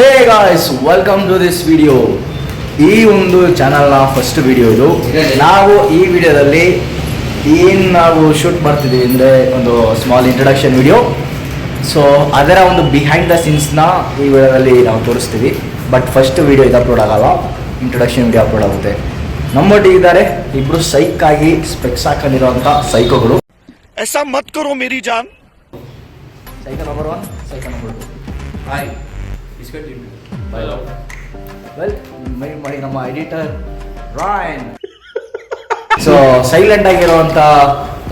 Hey guys, welcome to this video. ಈ ಒಂದು ಚಾನಲ್ನ ಫಸ್ಟ್ ವಿಡಿಯೋ ಇದು. ನಾವು ಈ ವಿಡಿಯೋದಲ್ಲಿ ಏನು ನಾವು ಶೂಟ್ ಮಾಡ್ತಿದ್ದೀವಿ ಅಂದರೆ ಒಂದು ಸ್ಮಾಲ್ ಇಂಟ್ರಡಕ್ಷನ್ ವಿಡಿಯೋ. ಸೊ ಅದರ ಒಂದು ಬಿಹೈಂಡ್ ದ ಸೀನ್ಸ್ನ ಈ ವಿಡಿಯೋದಲ್ಲಿ ನಾವು ತೋರಿಸ್ತೀವಿ. ಬಟ್ ಫಸ್ಟ್ ವಿಡಿಯೋ ಇದು ಅಪ್ಲೋಡ್ ಆಗಲ್ಲ, ಇಂಟ್ರಡಕ್ಷನ್ ವಿಡಿಯೋ ಅಪ್ಲೋಡ್ ಆಗುತ್ತೆ. ನಮ್ಮೊಟ್ಟಿಗೆ ಇದ್ದಾರೆ ಇಬ್ಬರು ಸೈಕ್ ಆಗಿ ಸ್ಪೆಕ್ಸ್ ಹಾಕೊಂಡಿರುವಂಥ ಸೈಕೋಗಳು. ऐसा मत करो मेरी जान. Cycle number 1, cycle number 2. Hi discontinue by love. Well, mind ಮಾಡಿ ನಮ್ಮ ಎಡಿಟರ್ ರಾಯನ್. ಸೊ ಸೈಲೆಂಟ್ ಆಗಿರುವಂಥ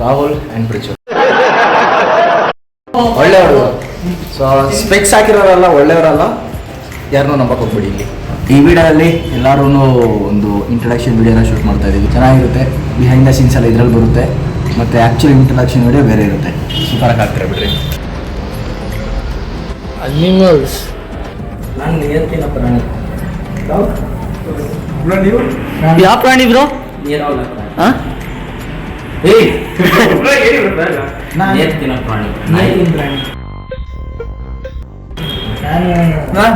ರಾಹುಲ್ ಆ್ಯಂಡ್ ಬ್ರಿಜು ಒಳ್ಳೆಯವರು. ಸೊ ಸ್ಪೆಕ್ಸ್ ಹಾಕಿರೋರಲ್ಲ, ಒಳ್ಳೆಯವರಲ್ಲ, ಯಾರನ್ನೂ ನಂಬಕ್ಕೆ ಹೋಗ್ಬಿಡಿ. ಇಲ್ಲಿ ಈ ವಿಡಿಯೋದಲ್ಲಿ ಎಲ್ಲರೂ ಒಂದು ಇಂಟ್ರಡಕ್ಷನ್ ವಿಡಿಯೋನ ಶೂಟ್ ಮಾಡ್ತಾ ಇದ್ದೀವಿ. ಚೆನ್ನಾಗಿರುತ್ತೆ. ಬಿಹೈಂಡ್ ದ ಸೀನ್ಸ್ ಎಲ್ಲ ಇದರಲ್ಲಿ ಬರುತ್ತೆ, ಮತ್ತು ಆ್ಯಕ್ಚುಲಿ ಇಂಟ್ರಡಕ್ಷನ್ ವಿಡಿಯೋ ಬೇರೆ ಇರುತ್ತೆ. ಸೂಪರಾಗಿ ಆಗ್ತೀರಾ ಬಿಡ್ರಿ. ಅನಿಮಲ್ಸ್. ನಾನು ನಿಯತ್ತಿನ ಪ್ರಾಣಿ. ನೀವು ಯಾವ ಪ್ರಾಣಿ ಬ್ರೋ? ಹಾಂ, ನೇರ್ತಿನ ಪ್ರಾಣಿ.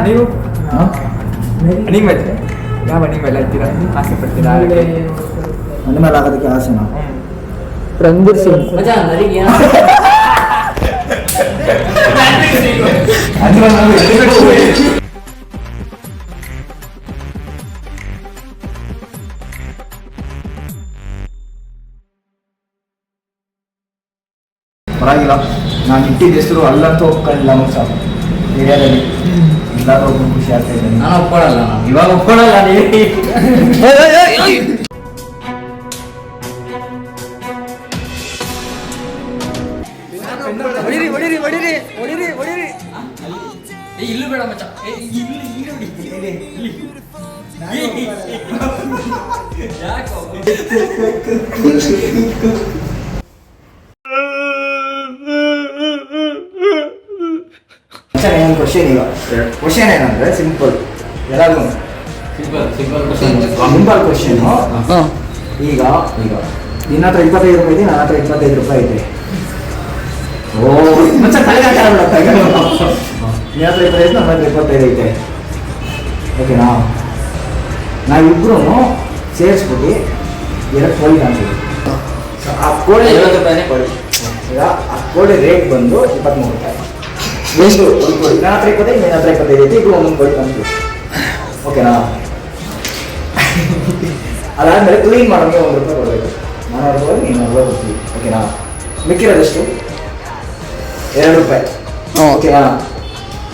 ನೀವು ಅನಿಮಲ್ ಯಾವ ಅನಿಮಲ್ ಅಂತೀರಾ? ಆಸೆ ಪಡ್ತೀರಾ? ನನ್ನ ಮೇಲೆ ಆಗೋದಕ್ಕೆ ಆಸೆನಾ? ರಣಬೀರ್ ಸಿಂಗ್. ಪರವಾಗಿಲ್ಲ, ನಾನು ಇಟ್ಟಿದ್ದ ಹೆಸರು ಅಲ್ಲಂತೂ ಒಪ್ಕೊಂಡಿಲ್ಲ. ನಮಗೆ ಸಾಕು ಏರಿಯಾದಲ್ಲಿ ಎಲ್ಲರೂ ಒಬ್ಬರು ಖುಷಿ ಆಗ್ತಾ ಇದ್ದೇನೆ. ನಾನು ಒಪ್ಕೊಳ್ಳಲ್ಲ. ಇವಾಗ ಒಪ್ಕೊಳ್ಳಲ್ಲ ನೀವು. ಇಲ್ಲೂ ಬೇಡ ಮಚ್ಚ. ಕ್ವಶನ್ ಈಗ ಕ್ವಶನ್ ಏನಂದ್ರೆ ಸಿಂಪಲ್, ಎಲ್ಲರಿಗೂ ಸಿಂಪಲ್ ಕ್ವಶನ್. ಈಗ ಈಗ ನಿನ್ನ ಹತ್ರ 25 ರೂಪಾಯಿ ಇದೆ, ನನ್ನ ಹತ್ರ 25 ರೂಪಾಯಿ ಇದೆ. ಓ ಮಚ್ಚ ತಲೆಗಾಟ ಆಗ್ಬಿಡತ್ತ. ನಿನ್ನ ಹತ್ರ 25, ನನ್ನ ಹತ್ರ 25 ಐತೆ. ಓಕೆನಾ? ನಾವಿಬ್ರು ಸೇರಿಸ್ಬಿಟ್ಟು 2 ಕೋಳಿ ಕಾಣ್ತೀವಿ. ಆ ಕೋಳಿ 50 ರೂಪಾಯಿನೇ ಕೊಡಿ. ಈಗ ಆ ಕೋಳಿ ರೇಟ್ ಬಂದು 23 ರೂಪಾಯಿ. ಎಷ್ಟು ಒಂದು ಕೋಳಿ? ನನ್ನ ಹತ್ರ 25, ನಿನ್ನ ಹತ್ರ 25 ಐತೆ. ಇಬ್ರು ಒಂದೊಂದು ಕೋಳಿ ಕಾಣ್ತೀವಿ. ಓಕೆನಾ? ಅದಾದ್ಮೇಲೆ ಕ್ಲೀನ್ ಮಾಡೋಂಗೆ 1 ರೂಪಾಯಿ ಕೊಡಬೇಕು. ನಾನು 1 ರೂಪಾಯಿ, ನೀನು 1 ರೂಪಾಯಿ ಕೊಡ್ತೀವಿ. ಓಕೆನಾ? ಮಿಕ್ಕಿರೋದಷ್ಟು 2 ರೂಪಾಯಿ. ಓಕೆನಾ?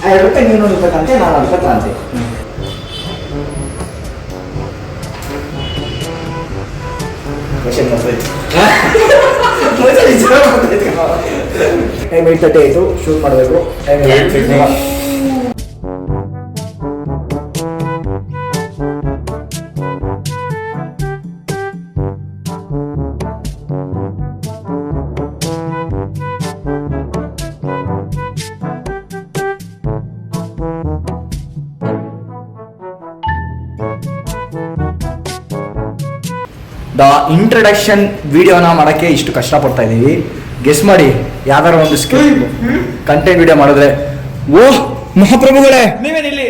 2 ರೂಪಾಯಿ ನೀನು 1 ರೂಪಾಯಿ ಕಾಂತೆ, ನಾನು 1 ರೂಪಾಯಿ ಕಾಂತೆ. ಟೈಮ್ 8:30 ಆಯಿತು, ಶೂಟ್ ಮಾಡಬೇಕು. ಟೈಮ್ ದ ಇಂಟ್ರಡಕ್ಷನ್ ವಿಡಿಯೋನ ಮಾಡೋಕ್ಕೆ ಇಷ್ಟು ಕಷ್ಟಪಡ್ತಾ ಇದ್ದೀವಿ. ಗೆಸ್ ಮಾಡಿ, ಯಾವ್ದಾರ ಒಂದು ಸ್ಕ್ರಿಪ್ಟ್ ಕಂಟೆಂಟ್ ವಿಡಿಯೋ ಮಾಡಿದ್ರೆ ಓಹ್ ಮಹಾಪ್ರಭುಗಳೇ ನೀವೇನಿಲ್ಲಿ?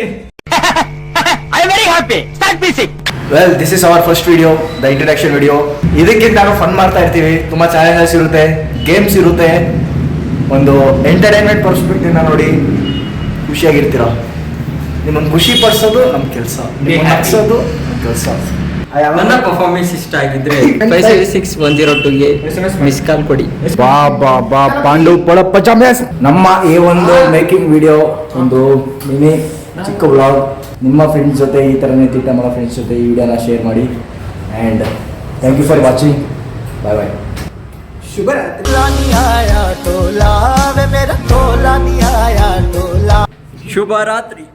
Well, this is our first video, the introduction video. ಇದಕ್ಕಿಂತ ನಾವು ಫನ್ ಮಾಡ್ತಾ ಇರ್ತೀವಿ. ತುಂಬ ಚಾಲೆಂಜಸ್ ಇರುತ್ತೆ, ಗೇಮ್ಸ್ ಇರುತ್ತೆ. ಒಂದು ಎಂಟರ್ಟೈನ್ಮೆಂಟ್ ಪರ್ಸ್ಪೆಕ್ಟಿವ್ನ ನೋಡಿ ಖುಷಿಯಾಗಿರ್ತೀರ. ನಿಮ್ಮನ್ನು ಖುಷಿ ಪಡಿಸೋದು ನಮ್ಮ ಕೆಲಸ, ನಿಮ್ಮನ್ನು ನಗಿಸೋದು ನಮ್ಮ ಕೆಲಸ. ನನ್ನ ಪರ್ಫಾರ್ಮೆನ್ಸ್ ಇಷ್ಟ ಆಗಿದ್ರೆ 576-102ಗೆ ಮಿಸ್ ಕಾಲ್ ಕೊಡಿ. ಬಾ ಬಾ ಬಾ ಪಾಂಡು ಪೊಳಪ್ಪ ಚಾಂಪಿಯನ್ಸ್. ನಮ್ಮ ಈ ಒಂದು ಮೇಕಿಂಗ್ ವಿಡಿಯೋ ಒಂದು ಮಿನಿ ಚಿಕ್ಕ ವ್ಲಾಗ್. ನಿಮ್ಮ ಫ್ರೆಂಡ್ಸ್ ಜೊತೆ ಈ ಥರನೇ ತೀಟ ಮಾಡೋ ಫ್ರೆಂಡ್ಸ್ ಜೊತೆ ಈ ವಿಡಿಯೋನ ಶೇರ್ ಮಾಡಿ. And thank you for watching. Bye bye. ಶುಭರಾತ್ರಿ.